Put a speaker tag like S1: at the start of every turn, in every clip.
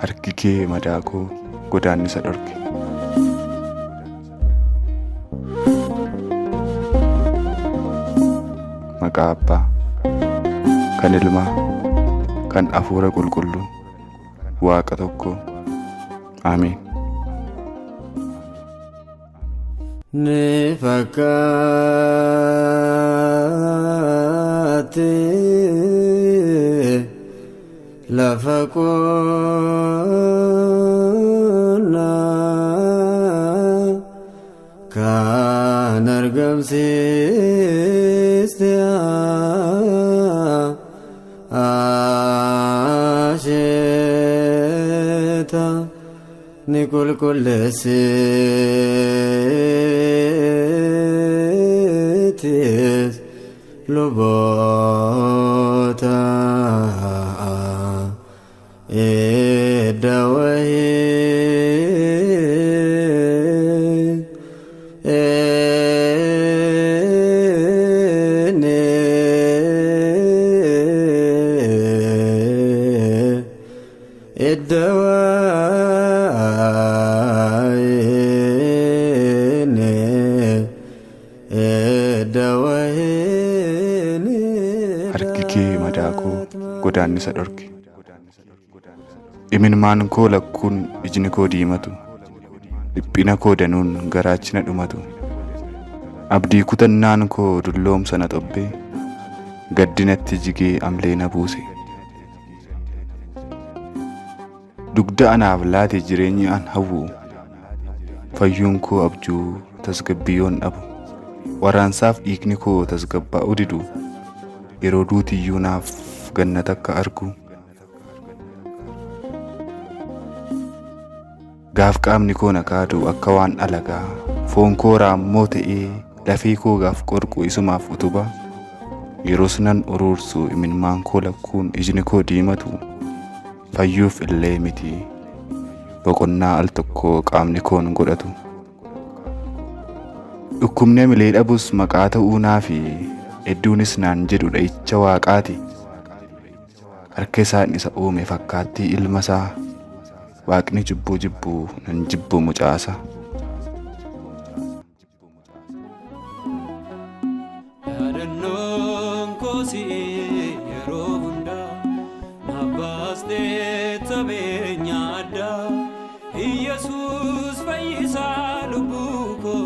S1: Harkikee madaakoo godaannisa dhorke. Maqaa Abbaa, kan Ilmaa, kan Hafuura Qulqulluu, Waaqa tokkoo. Ameen.
S2: Ni fakkaate lafa qonnaa kan argamsiiste asheeta ni qulqulleessitis luboota edda wahii ene edda
S1: Harkikee madaakoo godaannisa dhorke. Imimmaan koo lakkuun ijni koo diimatu, dhiphina koo danuun garaachina dhumatu. Abdii kutannaan koo dulloomsa na xobbee, gaddinatti jigee amlee na buuse. Dugda anaaf laate jireenyi an hawwu, fayyuun koo abjuu tasgabbiyoon dhabu. Waraansaaf dhiigni koo tasgabbaa'uu didu, yeroo duutiyyuu naaf gannata akka argu. Gaaf qaamni koo na kaadu akka waan alagaa, foon koo raammoo ta'ee lafee koo gaaf qorqu isumaaf utuba. Yeroos nan uruursu imimmaan koo lakkuun ijni koo diimatu, fayyuuf illee miti boqonnaa al tokkoo qaamni koon godhatu. Dhukkubnee milee dhabus maqaa ta'uu naafi, hedduunis naan jedhu dha'icha Waaqaati. Harka isaan isa uume fakkaattii ilma isaa, Waaqni jibbuu jibbuu nan jibbu mucaasa.
S3: Yaadannoon koo si'ee yeroo hundaa naaf baastee tabeenya addaa. Iyyesuus fayyisaa lubbuu koo,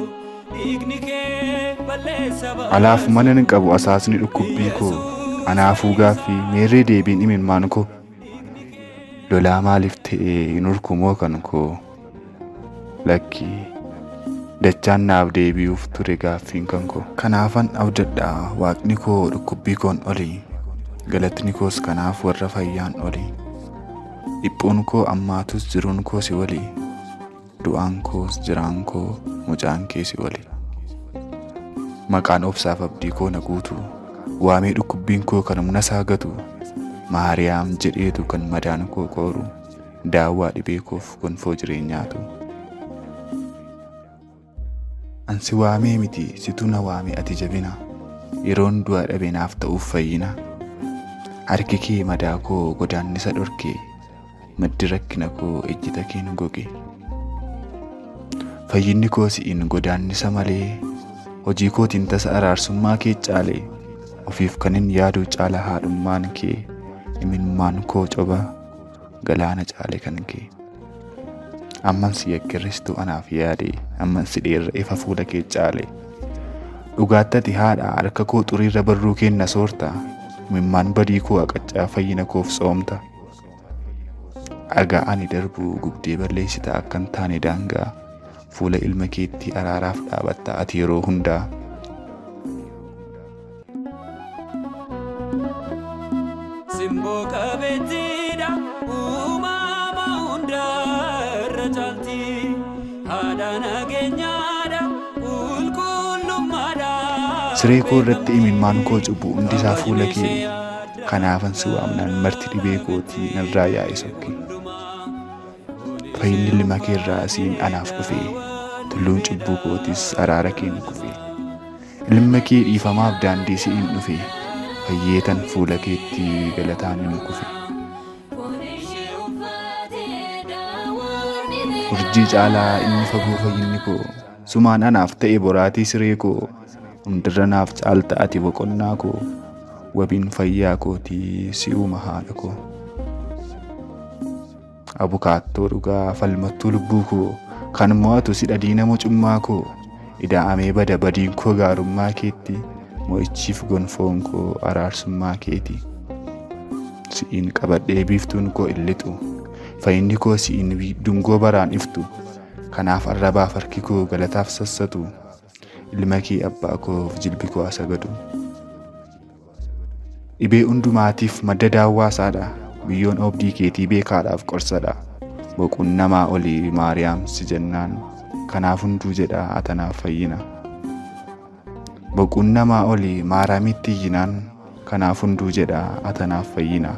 S3: dhiigni kee balleessa ba'a.
S1: Alaaf mana hin qabu asaasni dhukkubbii koo, anaafuu gaaffii meerree deebiin imimmaan koo. Lolaa maaliif ta'ee hin urkumoo kan koo, lakkii dachaan naaf deebi'uuf ture gaaffiin kan koo. Kanaafan abdadhaa Waaqni koo dhukkubbii koon oli, galatni koos kanaaf warra fayyaan oli. Dhiphuun koo ammaatus jiruun koo si wali, du'aan koos jiraan koo mucaan kee si wali. Maqaan obsaaf abdii koo na guutu, waamee dhukkubbiin koo kan humna isaa gatu. Maariyaam jedheetu kan madaan koo qooru, daawwaa dhibee koof gonfoo jireenyaatu. Ansi waamee miti situ na waame ati jabina, yeroon du'a dhabe naaf ta'uuf fayyina. Harkikee madaakoo godaannisa dhorke, maddi rakkina koo ejjita keen goge. Fayyinni koo si'in godaannisa malee, hojii kootiin tasa araarsummaa kee caale. Ofiif kanin yaadu caala haadhummaan kee, imimmaan koo coba galaana caale kan kee. Amman si yakkirristu anaaf yaade, amman si dheerra ifa fuula kee caale. Dhugaattati haadha harka koo xuriirra barruu kenna soorta, imimmaan badii koo aqaccaa fayyina koof soomta. Dhagaa ani darbu gubdee balleessita akkan taane daangaa, fuula ilma keetti araaraaf dhaabatta ati yeroo hundaa.
S3: Simboo qabeettiidha uumama hundaa irra caaltu. haadha nageenyaadha qulqullummaadha.
S1: Siree koo irratti imimmaan koo cubu hundisaa fuula kee kanaafan si waamnaan marti dhibee kootii narraa yaa'e sokke. Fayyinni ilma kee irraa asiin anaaf dhufe tulluun cubbuu kootis araara kee ni kufe. Ilma kee dhiifamaaf daandii si'iin dhufe fayyeetan fuula keetti galataan ni kufe. Urjii caalaa inni fagoo fayyinni koo sumaan anaaf ta'e boraatii siree koo hundirra naaf caalta ati boqonnaa koo wabiin fayyaa kootii si'uma haadha koo. Abukaattoo dhugaa falmattuu lubbuu koo kan mo'atu si dhadhiina mucummaa koo ida'amee bada badiin koo gaarummaa keetti mo'ichiif gonfoon koo araarsummaa keeti. Si'iin qabadhee biiftuun koo illixu fayyinni koo si'iin dungoo baraan iftu kanaaf arrabaaf harki koo galataaf sassatu ilma kee abbaa koof jilbi koo asagadu. Dhibee hundumaatiif madda daawwaasaadha biyyoon oobdii keetii beekaadhaaf qorsadha. Boquun namaa olii Maariyaam si jennaan kanaaf hunduu jedha atanaaf fayyina. Boquun namaa olii Maariyaamitti iyyinaan kanaaf hunduu jedha atanaaf fayyina.